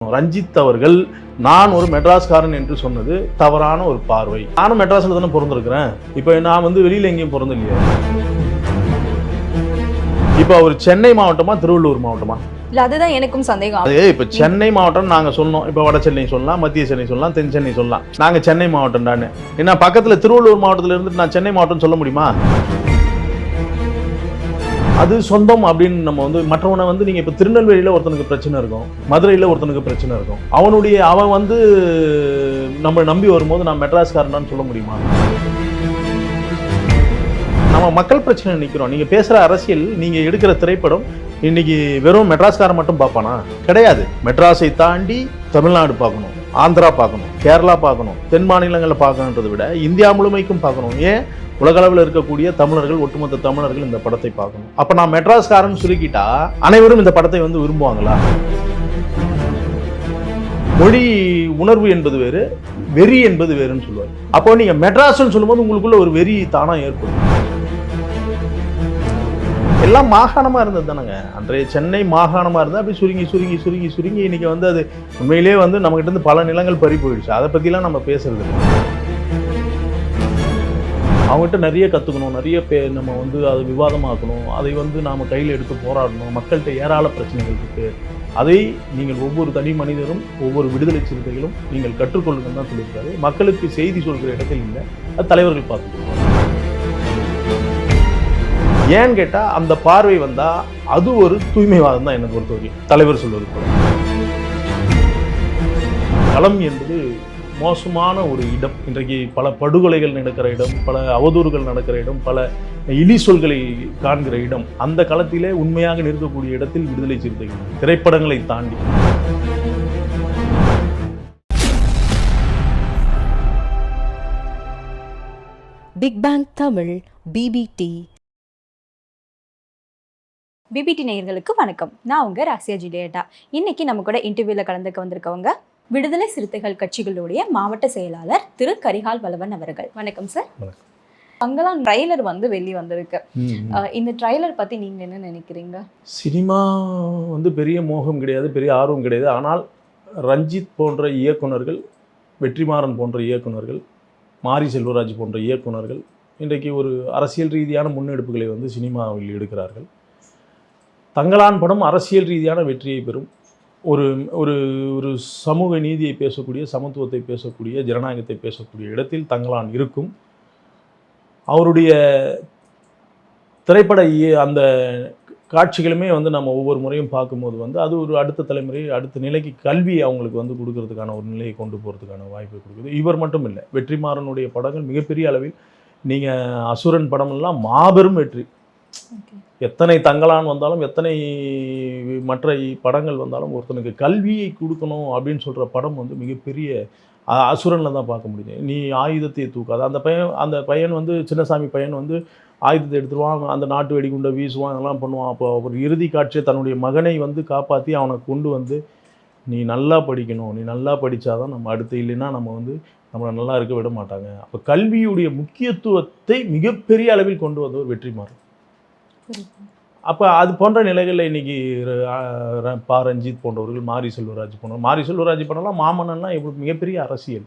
ரஞ்சித் அவர்கள் நான் ஒரு மெட்ராஸ்காரன் என்று சொன்னது தவறான ஒரு பார்வை. நானும் மெட்ராஸ்ல தானே பிறந்திருக்கிறேன். இப்போ நான் வந்து வெளியில எங்கேயும் பிறந்த இல்லையா? இப்போ அவர் சென்னை மாவட்டமா திருவள்ளூர் மாவட்டமா? இல்ல, அதுதான் எனக்கும் சந்தேகம். அது இப்போ சென்னை மாவட்டம் நாங்க சொன்னோம். இப்போ வட சென்னை சொல்லலாம், மத்திய சென்னை சொல்லலாம், தென் சென்னை சொல்லலாம். நாங்க சென்னை மாவட்டம் தானே. ஏன்னா பக்கத்துல திருவள்ளூர் மாவட்டத்துல இருந்துட்டு நான் சென்னை மாவட்டம் சொல்ல முடியுமா? அது சொந்தம் அப்படின்னு நம்ம வந்து மற்றவனை வந்து நீங்கள் இப்போ திருநெல்வேலியில் ஒருத்தனுக்கு பிரச்சனை இருக்கும், மதுரையில் ஒருத்தனுக்கு பிரச்சனை இருக்கும். அவன் வந்து நம்ம நம்பி வரும்போது நான் மெட்ராஸ்காரனான்னு சொல்ல முடியுமா? நம்ம மக்கள் பிரச்சனை நிற்கிறோம். நீங்கள் பேசுகிற அரசியல், நீங்கள் எடுக்கிற திரைப்படம் இன்னைக்கு வெறும் மெட்ராஸ்காரன் மட்டும் பார்ப்பானா? கிடையாது. மெட்ராஸை தாண்டி தமிழ்நாடு பார்க்கணும், ஆந்திரா பார்க்கணும், கேரளா பார்க்கணும், தென் மாநிலங்களில் பார்க்கணுன்றதை விட இந்தியா முழுமைக்கும் பார்க்கணும். ஏன் உலகளவில் இருக்கக்கூடிய தமிழர்கள், ஒட்டுமொத்த தமிழர்கள் இந்த படத்தை பார்க்கணும். அப்ப நான் மெட்ராஸ்காரன் சுருக்கிட்டா அனைவரும் இந்த படத்தை வந்து விரும்புவாங்களா? மொழி உணர்வு என்பது வேறு, வெறி என்பது வேறுன்னு சொல்லுவாங்க. அப்போ நீங்க மெட்ராஸ்ன்னு சொல்லும்போது உங்களுக்குள்ள ஒரு வெறி தானா ஏற்படும். எல்லாம் மாகாணமா இருந்தது தானங்க. அன்றைய சென்னை மாகாணமா இருந்தா அப்படி சுருங்கி சுருங்கி சுருங்கி சுருங்கி இன்னைக்கு வந்து அது உண்மையிலேயே வந்து நம்ம கிட்ட இருந்து பல நிலங்கள் பறி போயிடுச்சு. அதை பத்திலாம் நம்ம பேசுறது இல்லை. அவங்ககிட்ட நிறைய கற்றுக்கணும், நிறைய நம்ம வந்து அதை விவாதமாக்கணும், அதை வந்து நாம் கையில் எடுத்து போராடணும். மக்கள்கிட்ட ஏராள பிரச்சனைகள் இருக்குது. அதை நீங்கள் ஒவ்வொரு தனி மனிதரும், ஒவ்வொரு விடுதலை சிறுத்தைகளும் நீங்கள் கற்றுக்கொள்ளுங்கள் தான் சொல்லியிருக்காரு. மக்களுக்கு செய்தி சொல்கிற இடத்தில் இல்லை, அது தலைவர்கள் பார்த்துக்கணும். ஏன்னு கேட்டால் அந்த பார்வை வந்தால் அது ஒரு தூய்மைவாதம் தான் என்னை பொறுத்தவரைக்கும். தலைவர் சொல்வது போல களம் என்பது மோசமான ஒரு இடம். இன்றைக்கு பல படுகொலைகள் நடக்கிற இடம், பல அவதூறுகள் நடக்கிற இடம், பல இழி சொல்களை காண்கிற இடம். அந்த களத்திலே உண்மையாக நிற்கக்கூடிய இடத்தில் விடுதலை சிறுத்தைகள் திரைப்படங்களை தாண்டி. Big bang Tamil BBT. BBT நேயர்களுக்கு வணக்கம். நான் உங்க ராசியா ஜூலியட்டா. இன்னைக்கு நம்ம கூட இன்டர்வியூல கலந்துக்க வந்திருக்கவங்க விடுதலை சிறுத்தைகள் கட்சிகளுடைய மாவட்ட செயலாளர் திரு கரிகால் வளவன் அவர்கள். வணக்கம் சார். அங்கெல்லாம் ட்ரைலர் வந்து வெளியே வந்திருக்கு. இந்த ட்ரைலர் பத்தி நீங்க என்ன நினைக்கிறீங்க? சினிமா வந்து பெரிய மோகம் கிடையாது, பெரிய ஆர்வம் கிடையாது. ஆனால் ரஞ்சித் போன்ற இயக்குனர்கள், வெற்றிமாறன் போன்ற இயக்குனர்கள், மாரி செல்வராஜ் போன்ற இயக்குனர்கள் இன்றைக்கு ஒரு அரசியல் ரீதியான முன்னெடுப்புகளை வந்து சினிமாவில் எடுக்கிறார்கள். தங்களான் படம் அரசியல் ரீதியான வெற்றியை பெறும். ஒரு ஒரு ஒரு சமூக நீதியை பேசக்கூடிய, சமத்துவத்தை பேசக்கூடிய, ஜனநாயகத்தை பேசக்கூடிய இடத்தில் தங்களான் இருக்கும். அவருடைய திரைப்பட அந்த காட்சிகளுமே வந்து நம்ம ஒவ்வொரு முறையும் பார்க்கும்போது வந்து அது ஒரு அடுத்த தலைமுறை, அடுத்த நிலைக்கு கல்வியை அவங்களுக்கு வந்து கொடுக்கறதுக்கான ஒரு நிலையை கொண்டு போகிறதுக்கான வாய்ப்பை கொடுக்குது. இவர் மட்டும் இல்லை, வெற்றிமாறனுடைய படங்கள் மிகப்பெரிய அளவில், நீங்கள் அசுரன் படமெல்லாம் மாபெரும் வெற்றி. எத்தனை தங்களான் வந்தாலும், எத்தனை மற்ற படங்கள் வந்தாலும் ஒருத்தனுக்கு கல்வியை கொடுக்கணும் அப்படின்னு சொல்கிற படம் வந்து மிகப்பெரிய அசுரனில் தான் பார்க்க முடியுது. நீ ஆயுதத்தை தூக்காது. அந்த பையன் வந்து சின்னசாமி பையன் வந்து ஆயுதத்தை எடுத்துருவான், அந்த நாட்டு வெடிகுண்டை வீசுவான், அதெல்லாம் பண்ணுவான். அப்போ ஒரு இறுதி காட்சியை தன்னுடைய மகனை வந்து காப்பாற்றி அவனை கொண்டு வந்து நீ நல்லா படிக்கணும், நீ நல்லா படித்தாதான் நம்ம அடுத்து, இல்லைன்னா நம்ம வந்து நம்மளை நல்லா இருக்க விட மாட்டாங்க. அப்போ கல்வியுடைய முக்கியத்துவத்தை மிகப்பெரிய அளவில் கொண்டு வந்தவர் வெற்றிமாறன். அப்போ அது போன்ற நிலைகளில் இன்றைக்கி ரஞ்சித் போன்றவர்கள், மாரி செல்வராஜ் போன்றவர், மாரி செல்வராஜ் படம்லாம் மாமன்னன்லாம் இப்போ மிகப்பெரிய அரசியல்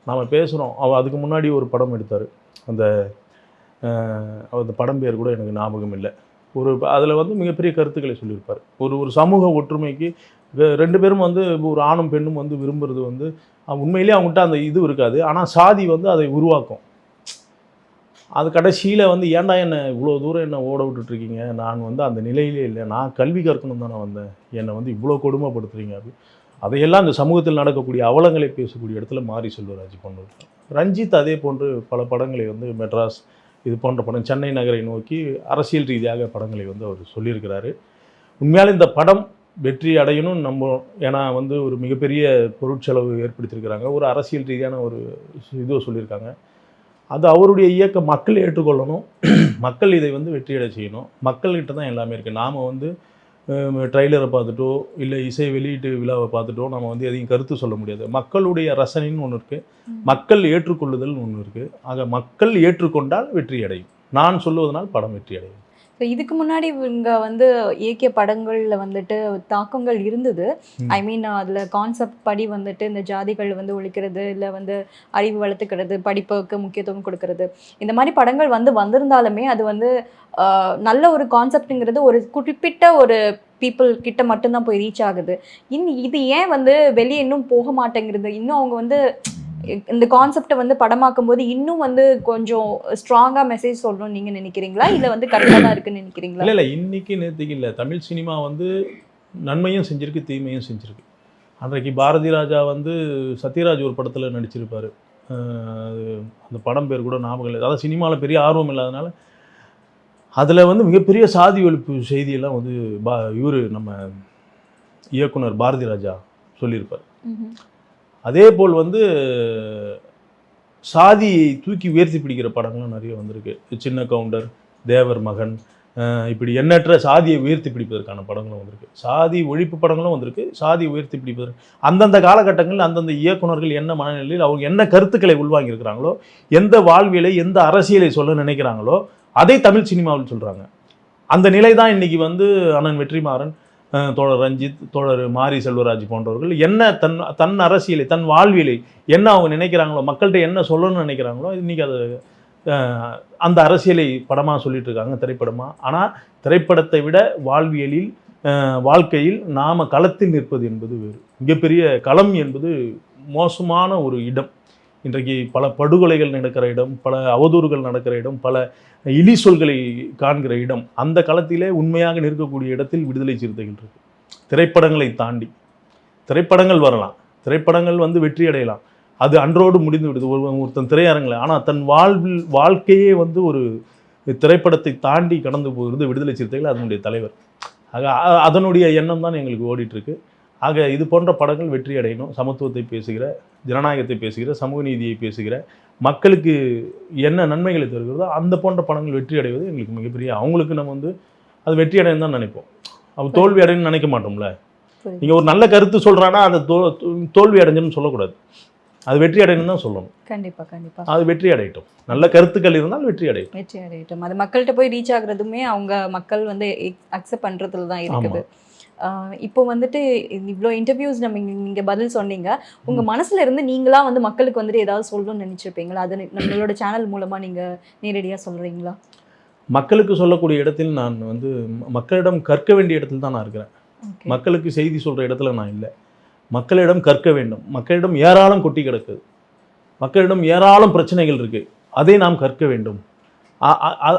நாம் பேசுகிறோம். அதுக்கு முன்னாடி ஒரு படம் எடுத்தார். அந்த படம் பேர் கூட எனக்கு ஞாபகம் இல்லை. அதில் வந்து மிகப்பெரிய கருத்துக்களை சொல்லியிருப்பார். ஒரு சமூக ஒற்றுமைக்கு ரெண்டு பேரும் வந்து ஒரு ஆணும் பெண்ணும் வந்து விரும்புகிறது வந்து உண்மையிலேயே அவங்ககிட்ட அந்த இது இருக்காது. ஆனால் சாதி வந்து அதை உருவாக்கும். அது கடைசியில் வந்து ஏன்டா என்னை இவ்வளோ தூரம் என்னை ஓட விட்டுட்ருக்கீங்க, நான் வந்து அந்த நிலையிலே இல்லை, நான் கல்வி கற்கணும் தானே வந்தேன், என்னை வந்து இவ்வளோ கொடுமைப்படுத்துறீங்க அப்படி. அதையெல்லாம் இந்த சமூகத்தில் நடக்கக்கூடிய அவலங்களை பேசக்கூடிய இடத்துல மாரி செல்வராஜ் பண்ணுறது. ரஞ்சித் அதே போன்று பல படங்களை வந்து மெட்ராஸ் இது போன்ற படம், சென்னை நகரை நோக்கி அரசியல் ரீதியாக படங்களை வந்து அவர் சொல்லியிருக்கிறாரு. உண்மையால் இந்த படம் வெற்றி அடையணும் நம்புகிறோம். ஏன்னா வந்து ஒரு மிகப்பெரிய பொருட்செலவு ஏற்படுத்தியிருக்கிறாங்க, ஒரு அரசியல் ரீதியான ஒரு இதுவை சொல்லியிருக்காங்க. அது அவருடைய இயக்கம் மக்கள் ஏற்றுக்கொள்ளணும், மக்கள் இதை வந்து வெற்றியடை செய்யணும். மக்கள்கிட்ட தான் எல்லாமே இருக்குது. நாம் வந்து ட்ரைலரை பார்த்துட்டோ இல்லை இசை வெளியீட்டு விழாவை பார்த்துட்டோ நம்ம வந்து எதையும் கருத்து சொல்ல முடியாது. மக்களுடைய ரசனைன்னு ஒன்று இருக்குது, மக்கள் ஏற்றுக்கொள்ளுதல்னு ஒன்று இருக்குது. ஆக மக்கள் ஏற்றுக்கொண்டால் வெற்றி அடையும். நான் சொல்லுவதனால் படம் வெற்றி அடையும். ஸோ இதுக்கு முன்னாடி இவங்க வந்து இயக்கிய படங்களில் வந்துட்டு தாக்கங்கள் இருந்தது. ஐ மீன் அதில் கான்செப்ட் படி வந்துட்டு இந்த ஜாதிகள் வந்து ஒழிக்கிறது, இல்லை வந்து அறிவு வளர்த்துக்கிறது, படிப்புக்கு முக்கியத்துவம் கொடுக்கறது, இந்த மாதிரி படங்கள் வந்திருந்தாலுமே அது வந்து நல்ல ஒரு கான்செப்ட்டுங்கிறது ஒரு குறிப்பிட்ட ஒரு பீப்புள் கிட்ட மட்டும்தான் போய் ரீச் ஆகுது. இது ஏன் வந்து வெளியே இன்னும் போக மாட்டேங்கிறது? இன்னும் அவங்க வந்து இந்த கான்செப்டை வந்து படமாக்கும் போது இன்னும் வந்து கொஞ்சம் ஸ்ட்ராங்கா மெசேஜ் சொல்லணும்னு நீங்க நினைக்கிறீங்களா, இல்ல வந்து கரெக்டா தான் இருக்குன்னு நினைக்கிறீங்களா? இல்லை இன்னைக்கு நேற்றுக்கு இல்லை, தமிழ் சினிமா வந்து நன்மையும் செஞ்சிருக்கு தீமையும் செஞ்சிருக்கு. அன்றைக்கு பாரதி ராஜா வந்து சத்யராஜ் ஒரு படத்தில் நடிச்சிருப்பார். அந்த படம் பேர் கூட ஞாபகம் இல்லை. அதாவது சினிமாவில் பெரிய ஆர்வம் இல்லாதனால அதில் வந்து மிகப்பெரிய சாதி ஒழிப்பு செய்தியெல்லாம் வந்து இவர் நம்ம இயக்குனர் பாரதி ராஜா சொல்லியிருப்பார். அதே போல் வந்து சாதியை தூக்கி உயர்த்தி பிடிக்கிற படங்களும் நிறைய வந்திருக்கு. சின்ன கவுண்டர், தேவர் மகன், இப்படி எண்ணற்ற சாதியை உயர்த்தி பிடிப்பதற்கான படங்களும் வந்திருக்கு. சாதி ஒழிப்பு படங்களும் வந்திருக்கு, சாதி உயர்த்தி பிடிப்பதற்கு அந்தந்த காலகட்டங்களில் அந்தந்த இயக்குனர்கள் என்ன மனநிலையில் அவங்க என்ன கருத்துக்களை உள்வாங்கியிருக்கிறாங்களோ, எந்த வாழ்வியலை எந்த அரசியலை சொல்ல நினைக்கிறாங்களோ அதை தமிழ் சினிமாவில் சொல்கிறாங்க. அந்த நிலை தான் இன்றைக்கி வந்து அண்ணன் வெற்றிமாறன், தோழர் ரஞ்சித், தோழர் மாரி செல்வராஜ் போன்றவர்கள் என்ன தன் அரசியலை தன் வாழ்வியலை என்ன அவங்க நினைக்கிறாங்களோ, மக்கள்கிட்ட என்ன சொல்லணும்னு நினைக்கிறாங்களோ இன்றைக்கி அது அந்த அரசியலை படமாக சொல்லிட்டு இருக்காங்க, திரைப்படமாக. ஆனால் திரைப்படத்தை விட வாழ்வியலில் வாழ்க்கையில் நாம் களத்தில் நிற்பது என்பது வேறு. மிகப்பெரிய களம் என்பது மோசமான ஒரு இடம். இன்றைக்கு பல படுகொலைகள் நடக்கிற இடம், பல அவதூறுகள் நடக்கிற இடம், பல இழி சொல்களை காண்கிற இடம். அந்த களத்திலே உண்மையாக நிற்கக்கூடிய இடத்தில் விடுதலை சிறுத்தைகள் இருக்கு. திரைப்படங்களை தாண்டி திரைப்படங்கள் வரலாம், திரைப்படங்கள் வந்து வெற்றி அடையலாம், அது அன்றோடு முடிந்து விடுது ஒருத்தன் திரையரங்கில். ஆனால் தன் வாழ்க்கையே வந்து ஒரு திரைப்படத்தை தாண்டி கடந்து போகிறது விடுதலை சிறுத்தைகள், அதனுடைய தலைவர். ஆக அதனுடைய எண்ணம் தான் எங்களுக்கு ஓடிட்டுருக்கு. ஆக இது போன்ற படங்கள் வெற்றி அடையணும். சமத்துவத்தை பேசுகிற, ஜனநாயகத்தை பேசுகிற, சமூக நீதியை பேசுகிற, மக்களுக்கு என்ன நன்மைகளை தருகிறதோ அந்த போன்ற படங்கள் வெற்றி அடைவது எங்களுக்கு மிகப்பெரிய, அவங்களுக்கு நம்ம வந்து அது வெற்றி அடையணும் தான் நினைப்போம். அவ தோல்வி அடையணும்னு நினைக்க மாட்டோம்ல. நீங்கள் ஒரு நல்ல கருத்து சொல்கிறான்னா அந்த தோல்வி அடைஞ்சுன்னு சொல்லக்கூடாது, அது வெற்றி அடையணும் தான் சொல்லணும். கண்டிப்பாக அது வெற்றி அடையட்டும். நல்ல கருத்துக்கள் இருந்தால் வெற்றி அடையட்டும். அது மக்கள்கிட்ட போய் ரீச் ஆகுறதுமே அவங்க மக்கள் வந்து அக்செப்ட் பண்ணுறதுல தான் இருக்குது. இப்போ வந்துட்டு இவ்வளோ இன்டர்வியூஸ் நீங்கள் பதில் சொன்னீங்க. உங்கள் மனசில் இருந்து நீங்களா வந்து மக்களுக்கு வந்துட்டு ஏதாவது சொல்லணும்னு நினச்சிருப்பீங்களா? அது நம்மளோட சேனல் மூலமாக நீங்கள் நேரடியாக சொல்கிறீங்களா? மக்களுக்கு சொல்லக்கூடிய இடத்தில் நான் வந்து மக்களிடம் கற்க வேண்டிய இடத்துல தான் நான் இருக்கிறேன். மக்களுக்கு செய்தி சொல்கிற இடத்துல நான் இல்லை. மக்களிடம் கற்க வேண்டும். மக்களிடம் ஏராளம் கொட்டி கிடக்குது, மக்களிடம் ஏராளம் பிரச்சனைகள் இருக்குது, அதை நாம் கற்க வேண்டும்.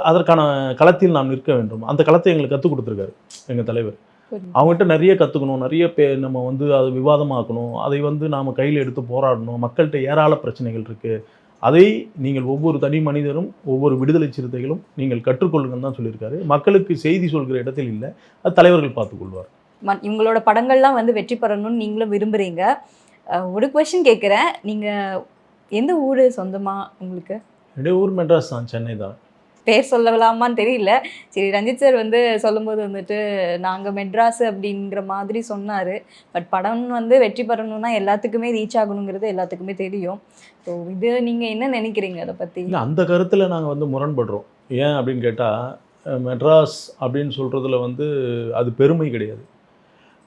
அதற்கான களத்தில் நாம் நிற்க வேண்டும். அந்த களத்தை எங்களுக்கு கற்றுக் கொடுத்துருக்காரு எங்கள் தலைவர். அவங்ககிட்ட நிறைய கற்றுக்கணும், நிறைய நம்ம வந்து அதை விவாதமாக்கணும், அதை வந்து நாம் கையில் எடுத்து போராடணும். மக்கள்கிட்ட ஏராள பிரச்சனைகள் இருக்குது, அதை நீங்கள் ஒவ்வொரு தனி மனிதரும் ஒவ்வொரு விடுதலை சிறுத்தைகளும் நீங்கள் கற்றுக்கொள்ளுங்கன்னு தான் சொல்லியிருக்காரு. மக்களுக்கு செய்தி சொல்கிற இடத்தில் இல்லை, அது தலைவர்கள் பார்த்துக்கொள்வார். இவங்களோட படங்கள்லாம் வந்து வெற்றி பெறணும்னு நீங்களும் விரும்புகிறீங்க. ஒரு கொஸ்டின் கேட்குறேன், நீங்கள் எந்த ஊர் சொந்தமாக உங்களுக்கு? என்னுடைய ஊர் மெட்ராஸ் தான், சென்னை தான். பேர் சொல்லலாமான்னு தெரியல. சரி, ரஞ்சித் சார் வந்து சொல்லும்போது வந்துட்டு நாங்கள் மெட்ராஸ் அப்படிங்கிற மாதிரி சொன்னார். பட் படம் வந்து வெற்றி பெறணும்னா எல்லாத்துக்குமே ரீச் ஆகணுங்கிறது எல்லாத்துக்குமே தெரியும். ஸோ இது நீங்கள் என்ன நினைக்கிறீங்க அதை பற்றி? இல்லை, அந்த கருத்தில் நாங்கள் வந்து முரண்படுறோம். ஏன் அப்படின்னு கேட்டால், மெட்ராஸ் அப்படின்னு சொல்கிறதுல வந்து அது பெருமை கிடையாது.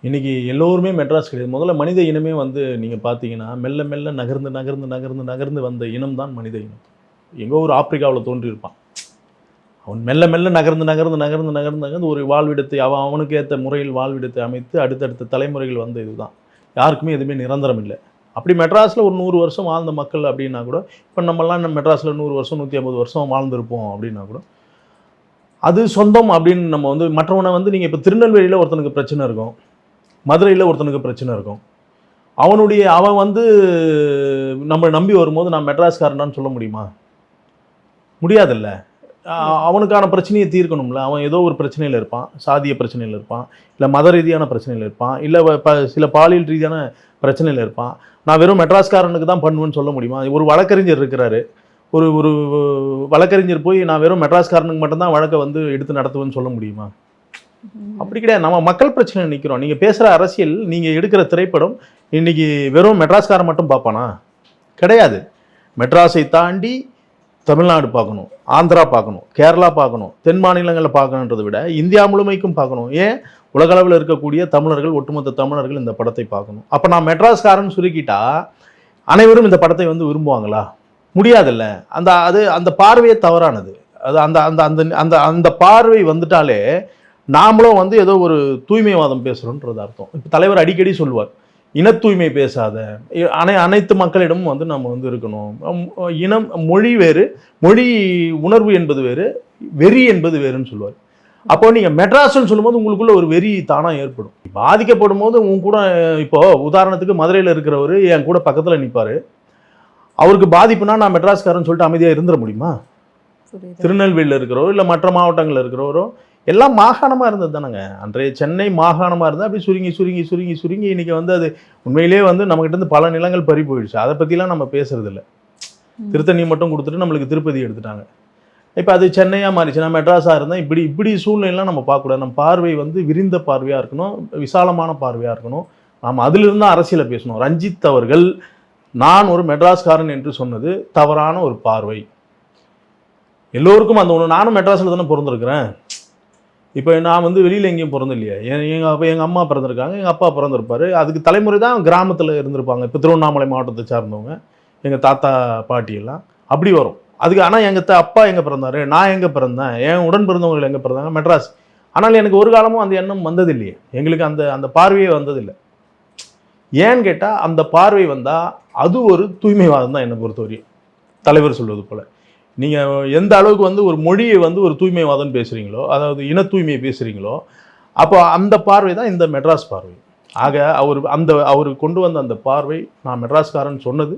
இன்றைக்கி எல்லோருமே மெட்ராஸ் கிடையாது. முதல்ல மனித இனமே வந்து நீங்கள் பார்த்தீங்கன்னா மெல்ல மெல்ல நகர்ந்து நகர்ந்து நகர்ந்து நகர்ந்து வந்த இனம் தான் மனித இனம். எங்கோ ஒரு ஆப்பிரிக்காவில் தோன்றியிருப்பான். அவன் மெல்ல மெல்ல நகர்ந்து நகர்ந்து நகர்ந்து நகர்ந்து நகர்ந்து ஒரு வாழ்விடத்தை அவனுக்கு ஏற்ற முறையில் வாழ்விடத்தை அமைத்து அடுத்தடுத்த தலைமுறைகள் வந்த இதுதான். யாருக்குமே எதுவுமே நிரந்தரம் இல்லை. அப்படி மெட்ராஸில் ஒரு 100 வருஷம் வாழ்ந்த மக்கள் அப்படின்னா கூட, இப்போ நம்மலாம் மெட்ராஸில் 100 வருஷம் 150 வருஷம் வாழ்ந்திருப்போம் அப்படின்னா கூட அது சொந்தம் அப்படின்னு நம்ம வந்து மற்றவனை வந்து நீங்கள் இப்போ திருநெல்வேலியில் ஒருத்தனுக்கு பிரச்சனை இருக்கும், மதுரையில் ஒருத்தனுக்கு பிரச்சனை இருக்கும், அவன் வந்து நம்மளை நம்பி வரும்போது நான் மெட்ராஸ்காரனான்னு சொல்ல முடியுமா? முடியாதில்ல. அவனுக்கான பிரச்சனையை தீர்க்கணும்ல. அவன் ஏதோ ஒரு பிரச்சனையில் இருப்பான், சாதிய பிரச்சனையில் இருப்பான், இல்லை மத ரீதியான பிரச்சனையில் இருப்பான், இல்லை சில பாலியல் ரீதியான பிரச்சனையில் இருப்பான். நான் வெறும் மெட்ராஸ்காரனுக்கு தான் பண்ணுவேன்னு சொல்ல முடியுமா? ஒரு வழக்கறிஞர் இருக்கிறாரு, ஒரு வழக்கறிஞர் போய் நான் வெறும் மெட்ராஸ்காரனுக்கு மட்டும்தான் வழக்கை வந்து எடுத்து நடத்துவேன்னு சொல்ல முடியுமா? அப்படி கிடையாது. நம்ம மக்கள் பிரச்சனை நிற்கிறோம். நீங்கள் பேசுகிற அரசியல், நீங்கள் எடுக்கிற திரைப்படம் இன்னைக்கு வெறும் மெட்ராஸ்காரன் மட்டும் பார்ப்பானா? கிடையாது. மெட்ராஸை தாண்டி தமிழ்நாடு பார்க்கணும், ஆந்திரா பார்க்கணும், கேரளா பார்க்கணும், தென் மாநிலங்களில் பார்க்கணுன்றதை விட இந்தியா முழுமைக்கும் பார்க்கணும். ஏன் உலகளவில் இருக்கக்கூடிய தமிழர்கள், ஒட்டுமொத்த தமிழர்கள் இந்த படத்தை பார்க்கணும். அப்போ நான் மெட்ராஸ்காரன் சுருக்கிட்டா அனைவரும் இந்த படத்தை வந்து விரும்புவாங்களா? முடியாதுல்ல. அந்த பார்வையே தவறானது. அது அந்த அந்த அந்த அந்த அந்த பார்வை வந்துட்டாலே நாமளும் வந்து ஏதோ ஒரு தூய்மைவாதம் பேசுகிறோன்றது அர்த்தம். இப்போ தலைவர் அடிக்கடி சொல்லுவார், இன தூய்மை பேசாத, அனைத்து மக்களிடமும் வந்து நம்ம வந்து இருக்கணும். இனம், மொழி வேறு, மொழி உணர்வு என்பது வேறு, வெறி என்பது வேறுன்னு சொல்லுவார். அப்போ நீங்கள் மெட்ராஸ்ன்னு சொல்லும்போது உங்களுக்குள்ள ஒரு வெறி தானாக ஏற்படும். பாதிக்கப்படும் போது உங்க கூட, இப்போ உதாரணத்துக்கு மதுரையில் இருக்கிறவர் என் கூட பக்கத்தில் நிற்பார். அவருக்கு பாதிப்புனா நான் மெட்ராஸ்காரன்னு சொல்லிட்டு அமைதியாக இருந்துட முடியுமா? திருநெல்வேலியில் இருக்கிறவரோ இல்லை மற்ற மாவட்டங்களில் இருக்கிறவரோ எல்லாம் மாகாணமாக இருந்தது தானேங்க. அன்றைய சென்னை மாகாணமாக இருந்தால் அப்படி சுருங்கி சுருங்கி சுருங்கி சுருங்கி இன்றைக்கி வந்து அது உண்மையிலே வந்து நம்மகிட்ட இருந்து பல நிலங்கள் பறி போயிடுச்சு. அதை பற்றிலாம் நம்ம பேசுறதில்ல. திருத்தணி மட்டும் கொடுத்துட்டு நம்மளுக்கு திருப்பதி எடுத்துட்டாங்க. இப்போ அது சென்னையாக மாறிச்சுன்னா மெட்ராஸாக இருந்தால் இப்படி சூழ்நிலைலாம் நம்ம பார்க்கக்கூடாது. நம்ம பார்வை வந்து விரிந்த பார்வையாக இருக்கணும், விசாலமான பார்வையாக இருக்கணும். நாம் அதிலிருந்து அரசியலை பேசணும். ரஞ்சித் அவர்கள் நான் ஒரு மெட்ராஸ்காரன் என்று சொன்னது தவறான ஒரு பார்வை. எல்லோருக்கும் அந்த ஒன்று, நானும் மெட்ராஸில் தானே பிறந்திருக்கிறேன். இப்போ நான் வந்து வெளியில் எங்கேயும் பிறந்த இல்லையா. எங்கள் அம்மா பிறந்திருக்காங்க, எங்கள் அப்பா பிறந்திருப்பார். அதுக்கு தலைமுறை தான் கிராமத்தில் இருந்திருப்பாங்க. இப்போ திருவண்ணாமலை மாவட்டத்தை சார்ந்தவங்க எங்கள் தாத்தா பாட்டியெல்லாம் அப்படி வரும். அதுக்கு ஆனால் எங்கள் அப்பா எங்கே பிறந்தார், நான் எங்கே பிறந்தேன், என் உடன் பிறந்தவர்கள் எங்கே பிறந்தாங்க, மெட்ராஸ். ஆனால் எனக்கு ஒரு காலமும் அந்த எண்ணம் வந்ததில்லையே. எங்களுக்கு அந்த பார்வையே வந்ததில்லை. ஏன்னு கேட்டால் அந்த பார்வை வந்தால் அது ஒரு தூய்மைவாதம் தான் என்னை பொறுத்தவரையும். தலைவர் சொல்வது போல் நீங்கள் எந்த அளவுக்கு வந்து ஒரு மொழியை வந்து ஒரு தூய்மைவாதம் பேசுகிறீங்களோ, அதாவது இன தூய்மையை பேசுகிறீங்களோ, அப்போ அந்த பார்வை தான் இந்த மெட்ராஸ் பார்வை. ஆக அவர் கொண்டு வந்த அந்த பார்வை, நான் மெட்ராஸ்காரன் சொன்னது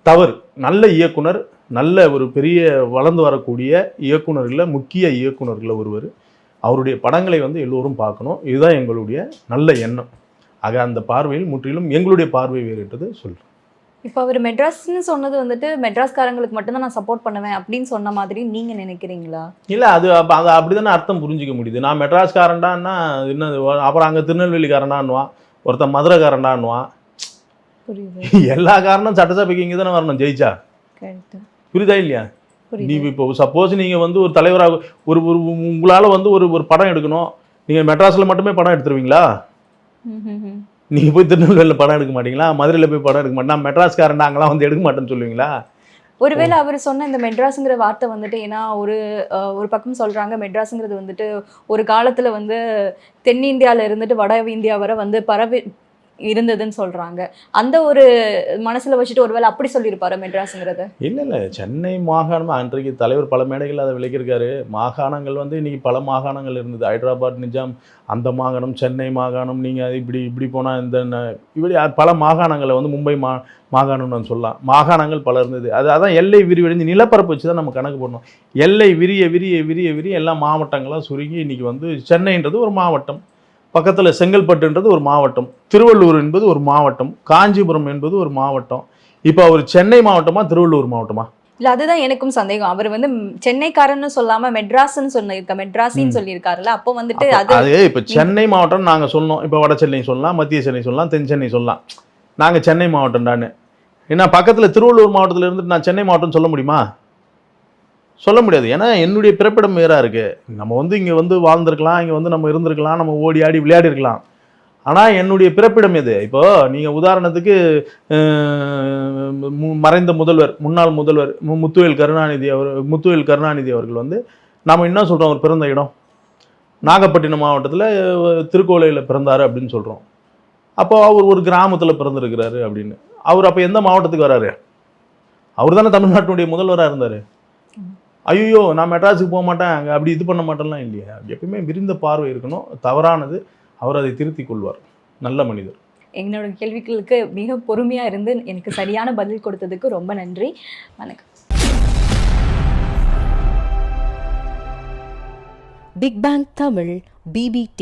தவறு. நல்ல இயக்குனர், நல்ல ஒரு பெரிய வளர்ந்து வரக்கூடிய இயக்குனர்களில் முக்கிய இயக்குனர்களில் ஒருவர். அவருடைய படங்களை வந்து எல்லோரும் பார்க்கணும். இதுதான் எங்களுடைய நல்ல எண்ணம். ஆக அந்த பார்வையில் முற்றிலும் எங்களுடைய பார்வை வேறுன்றது சொல்கிறேன். இப்போ அவர் மெட்ராஸ்ன்னு சொன்னது வந்துட்டு மெட்ராஸ்காரங்களுக்கு மட்டும்தான் நான் சப்போர்ட் பண்ணுவேன் அப்படின்னு சொன்ன மாதிரி நீங்கள் நினைக்கிறீங்களா? இல்லை, அது அப்படி தானே அர்த்தம் புரிஞ்சிக்க முடியுது. நான் மெட்ராஸ்காரன்டான்னா என்னது, அப்புறம் அங்கே திருநெல்வேலிக்காரன்டான்னுவான், ஒருத்தன் மதுரைக்காரன்டான்னுவான். புரியுது. எல்லா காரணம் சட்டசபைக்கு இங்கே தானே வரணும் ஜெயிச்சா. புரியுதா இல்லையா? நீ இப்போ சப்போஸ் நீங்கள் வந்து ஒரு தலைவராக உங்களால் வந்து ஒரு படம் எடுக்கணும், நீங்கள் மெட்ராஸில் மட்டுமே படம் எடுத்துருவீங்களா? நீங்கள் போய் திருநெல்வேலியில் படம் எடுக்க மாட்டீங்களா? மதுரையில் போய் படம் எடுக்க மாட்டேன், மெட்ராஸ்காரன் நாங்களாம் வந்து எடுக்க மாட்டேன்னு சொல்லுவீங்களா? ஒருவேளை அவர் சொன்ன இந்த மெட்ராஸுங்கிற வார்த்தை வந்துட்டு, ஏன்னா ஒரு பக்கம் சொல்கிறாங்க மெட்ராஸுங்கிறது வந்துட்டு ஒரு காலத்தில் வந்து தென்னிந்தியாவில் இருந்துட்டு வட இந்தியா வரை வந்து பரவி இருந்ததுன்னு சொல்கிறாங்க. அந்த ஒரு மனசில் வச்சுட்டு ஒருவேளை அப்படி சொல்லியிருப்பாரு மெட்ராஸுங்கிறது? இல்லை, சென்னை மாகாணம் அன்றைக்கு தலைவர் பல மேடைகள் அதை விளக்கியிருக்காரு. மாகாணங்கள் வந்து இன்றைக்கி பல மாகாணங்கள் இருந்தது. ஹைதராபாத், நிஜாம், அந்த மாகாணம், சென்னை மாகாணம், நீங்கள் இப்படி போனால் இப்படி பல மாகாணங்களை வந்து மும்பை மாகாணம்னு சொல்லலாம். மாகாணங்கள் பல இருந்தது. அதான் எல்லை விரிவடைந்து நிலப்பரப்பு வச்சு தான் நம்ம கணக்கு போடணும். எல்லை விரிய விரிய விரிய விரிய எல்லா மாவட்டங்களாக சுருங்கி இன்றைக்கி வந்து சென்னைன்றது ஒரு மாவட்டம், பக்கத்தில் செங்கல்பட்டுன்றது ஒரு மாவட்டம், திருவள்ளூர் என்பது ஒரு மாவட்டம், காஞ்சிபுரம் என்பது ஒரு மாவட்டம். இப்போ அவர் சென்னை மாவட்டமா திருவள்ளூர் மாவட்டமா? இல்லை, அதுதான் எனக்கும் சந்தேகம். அவர் வந்து சென்னைக்காரன்னு சொல்லாமல் மெட்ராஸ்ன்னு சொல்லியிருக்க, மெட்ராஸின்னு சொல்லியிருக்காருல்ல. அப்போ வந்துட்டு அது இப்போ சென்னை மாவட்டம் நாங்கள் சொன்னோம். இப்போ வட சென்னை சொல்லலாம், மத்திய சென்னை சொல்லலாம், தென் சென்னை சொல்லலாம். நாங்கள் சென்னை மாவட்டம்டான்னு. ஏன்னா பக்கத்தில் திருவள்ளூர் மாவட்டத்தில் இருந்துட்டு நான் சென்னை மாவட்டம்னு சொல்ல முடியுமா? சொல்ல முடியாது. ஏன்னா என்னுடைய பிறப்பிடம் வேறாக இருக்குது. நம்ம வந்து இங்கே வந்து வாழ்ந்துருக்கலாம், இங்கே வந்து நம்ம இருந்திருக்கலாம், நம்ம ஓடி ஆடி விளையாடி இருக்கலாம். ஆனால் என்னுடைய பிறப்பிடம் எது? இப்போது நீங்கள் உதாரணத்துக்கு மறைந்த முதல்வர், முன்னாள் முதல்வர் முத்துவேல் கருணாநிதி அவர்கள் வந்து நாம் என்ன சொல்கிறோம், அவர் பிறந்த இடம் நாகப்பட்டினம் மாவட்டத்தில் திருக்கோலையில் பிறந்தார் அப்படின்னு சொல்கிறோம். அப்போ அவர் ஒரு கிராமத்தில் பிறந்திருக்கிறாரு அப்படின்னு. அவர் அப்போ எந்த மாவட்டத்துக்கு வராரு? அவர் தானே தமிழ்நாட்டினுடைய முதல்வராக இருந்தார். ஐயோ நான் மெட்ராஸுக்கு போக மாட்டேன், அங்கே அப்படி இது பண்ண மாட்டேன்லாம் இல்லையா. எப்பயுமே விரிந்த பார்வை இருக்கணும். தவறானது அவர் அதை திருத்திக் கொள்வார். நல்ல மனிதர். என்னோட கேள்விகளுக்கு மிக பொறுமையாக இருந்து எனக்கு சரியான பதில் கொடுத்ததுக்கு ரொம்ப நன்றி. வணக்கம். Big bang Tamil BBT